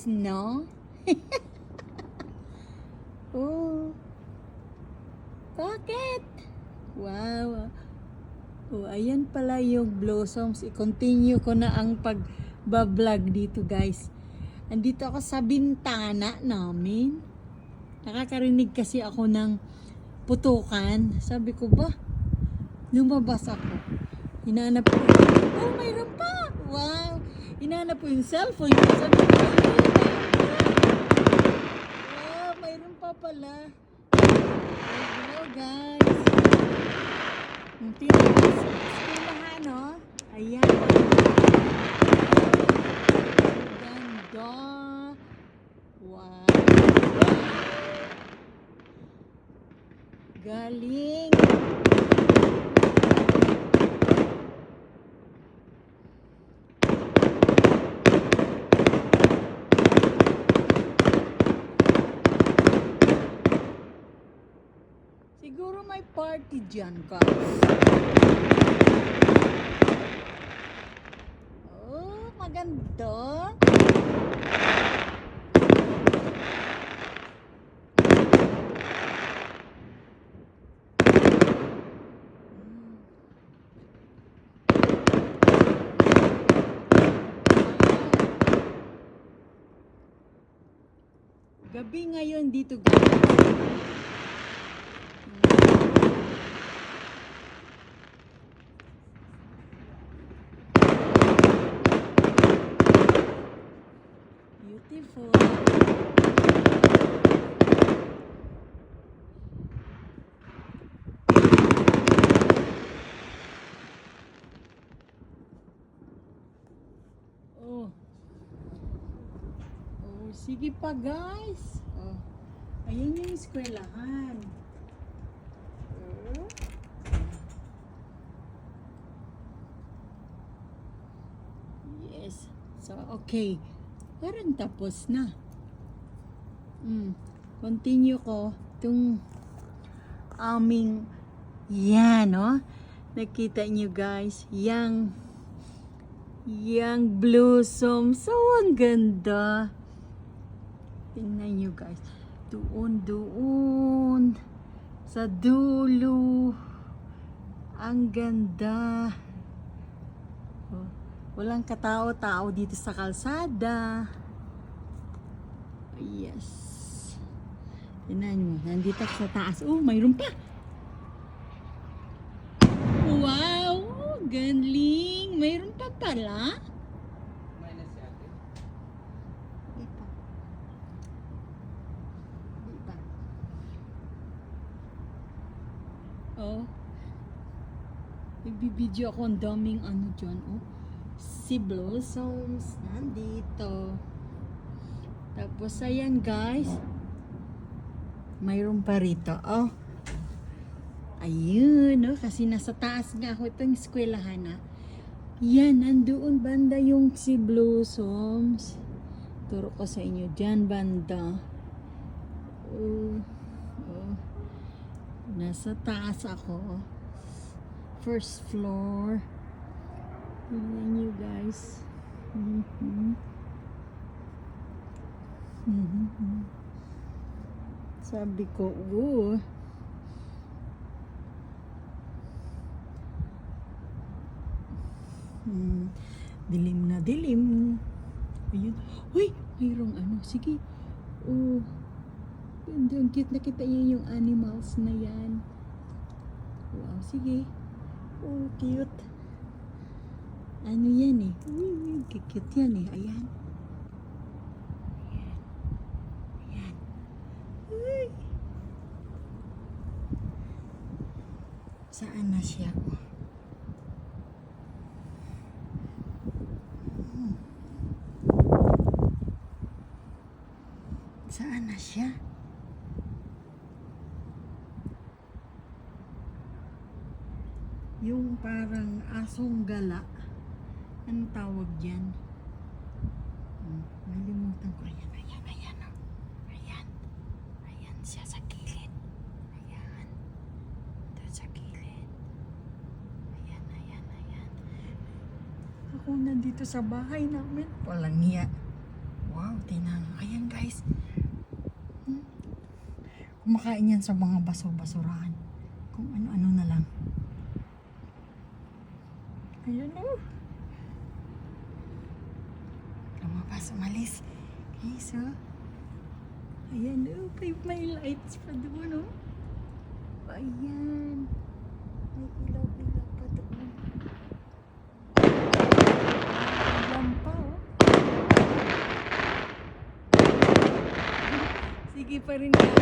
no? Oh, bakit? Wow. Oh, ayan pala yung blossoms. I-continue ko na ang pag-vlog dito, guys. Andito ako sa bintana namin. Nakakarinig kasi ako ng putukan. Sabi ko ba, lumabas ako. Hinanap ko. Oh, mayroon pa! Wow! Hinanap ko yung cellphone ko. Sabi ko, wow, mayroon pa pala. Hello, guys. Yung tinapos no? Ayan. Ganda. Wow. Galing. Siguro may party dyan, guys. Oh, maganda. Gabi ngayon dito, guys. Beautiful. Oh. Oh, sige pa, guys. Oh. Ayan yung eskwelahan. Oh. Yes. So, okay. Parang tapos na. Continue ko itong aming yan, no? Nakita nyo, guys, yang blossom. So, ang ganda. Tingnan nyo, guys. Doon. Sa dulo. Ang ganda. Oh, walang katao-tao dito sa kalsada. Yes. Tingnan nyo. Nandito sa taas. Oh, mayroon pa. Wow! Galing! Mayroon pa pala. Oh. Nagbibideo ako, ang daming ano dyan, oh. Si blossoms nandito. Tapos ayan, guys. Mayroon pa rito, oh. Ayun, no? Kasi nasa taas nga ako itong eskwelahan, ha. Yan, nandoon banda yung si blossoms. Turo ko sa inyo, dyan banda. Oh. Nasa taas ako. First floor. Tingnan nyo, guys. Sabi ko, dilim na dilim. Ayun. Uy, mayroong ano. Sige. Oh. Ang cute, nakita niyo yung animals na yan. Wow, sige. Oh, cute. Ano yan eh? Uy, cute yan eh. Ayan. Ayan. Uy. Saan na siya? Saan na siya? Yung parang asong gala. Anong tawag dyan? Nalimutan ko. Ayan. Ayan siya sa gilid. Ayan. Doon sa gilid. Ayan. Ako nandito sa bahay namin. Walang hiya. Wow, tingnan guys. Kumakain yan sa mga basurahan. Kung ano-ano na lang. Ayan o. Lumabas, umalis. Guys, oh. Ayan o. May lights pa doon, oh. Ayan. May ilaw-ilaw pa doon. Ayan pa, oh. Sige pa rin guys.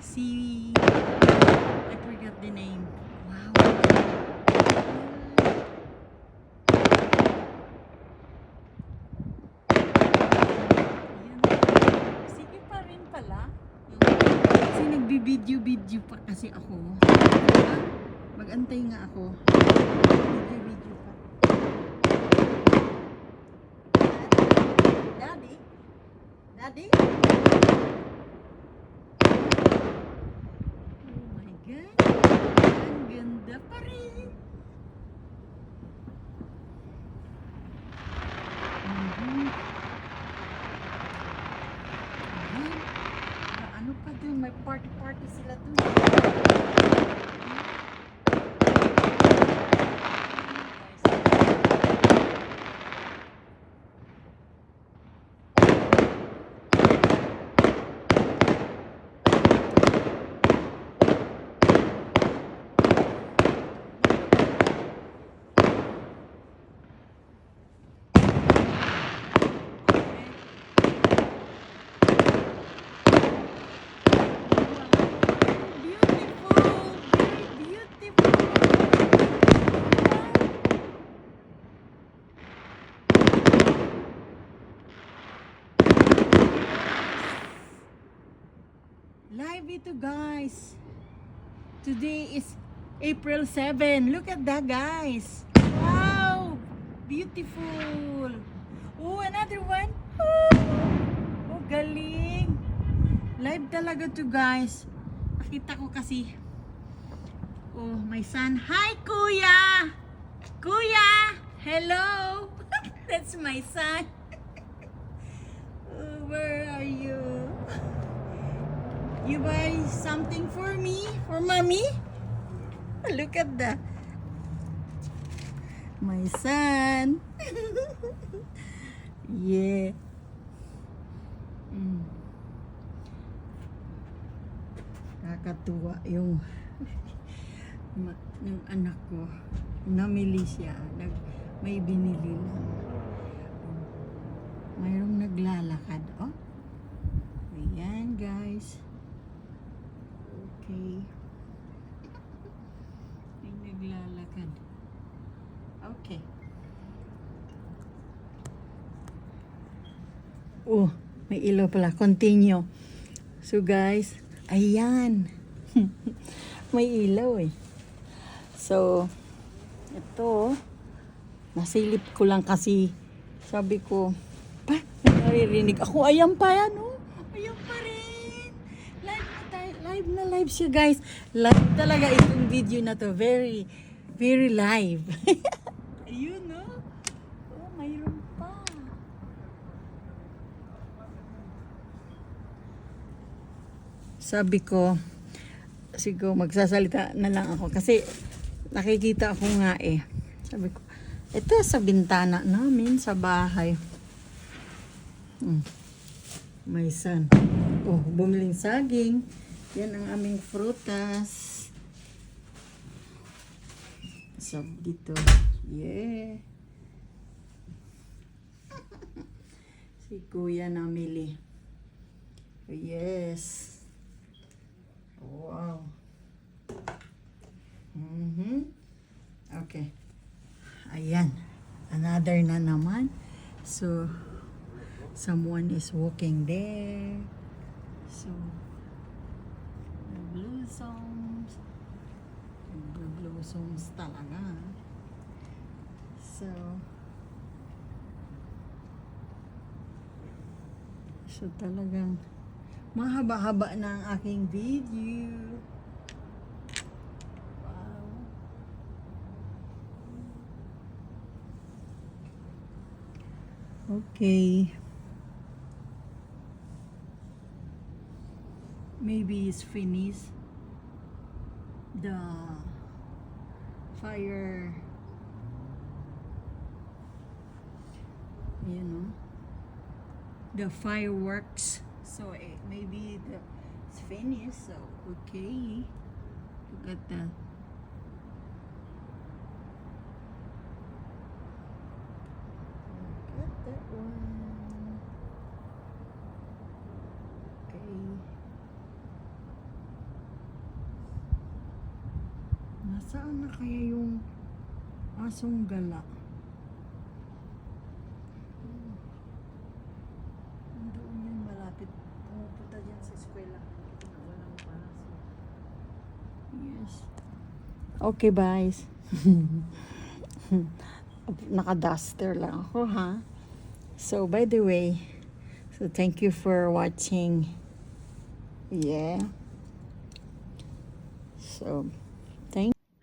Si I forgot the name. Wow. Ayan. Sige pa rin pala. Kasi nagbibideo pa kasi ako. Mag-antay nga ako. Video pa. Daddy? Daddy? Ang ganda pa rin. Ano pa dun? May party sila dun. Live ito guys. Today is April 7. Look at that guys. Wow. Beautiful. Oh, another one. Oh, galing. Live talaga to guys. Nakita ko kasi. Oh, my son. Hi kuya. Kuya. Hello. That's my son. Oh, where are you? You buy something for me? For mommy? Look at that. My son. Yeah. Kakatuwa yung ng anak ko. Namili siya. May binili lang. Mayroong naglalakad. Oh. Ayan guys. Okay. May naglalakad. Okay. Oh, may ilaw pala. Continue. So guys, ayan. May ilaw eh. So, ito, nasilip ko lang kasi sabi ko, pa, naririnig ako. Ayan pa yan, oh. Ayan pa rin. Live siya guys. Live talaga itong video na to. Very, very live. Ayun no. Oh, mayroon pa. Sabi ko, siguro magsasalita na lang ako. Kasi nakikita ako nga eh. Sabi ko, ito sa bintana namin sa bahay. May son. Oh, bumiling saging. Yan ang aming frutas. So, dito. Yeah. Si kuya namili. Yes. Wow. Okay. Ayan. Another na naman. So, someone is walking there. So, blossoms talaga. So talagang mahaba-haba na ang aking video. Okay. Maybe it's finished. The fire, you know, the fireworks. So maybe it's finished. So okay. Look at that. Look at that one. Okay. Nasaan na kaya yung asong gala? Doon yan malapit. Pumupunta dyan sa eskwela. Walang paraso. Yes. Okay, guys. Naka-duster lang ako, ha? So, by the way, so thank you for watching. Yeah. So,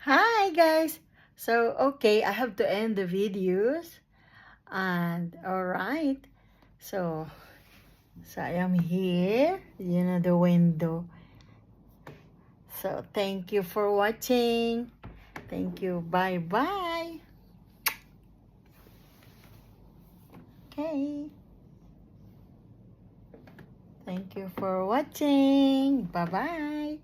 hi, guys. So, okay, I have to end the videos. And, alright. So I am here. You know, the window. So, thank you for watching. Thank you. Bye-bye. Okay. Thank you for watching. Bye-bye.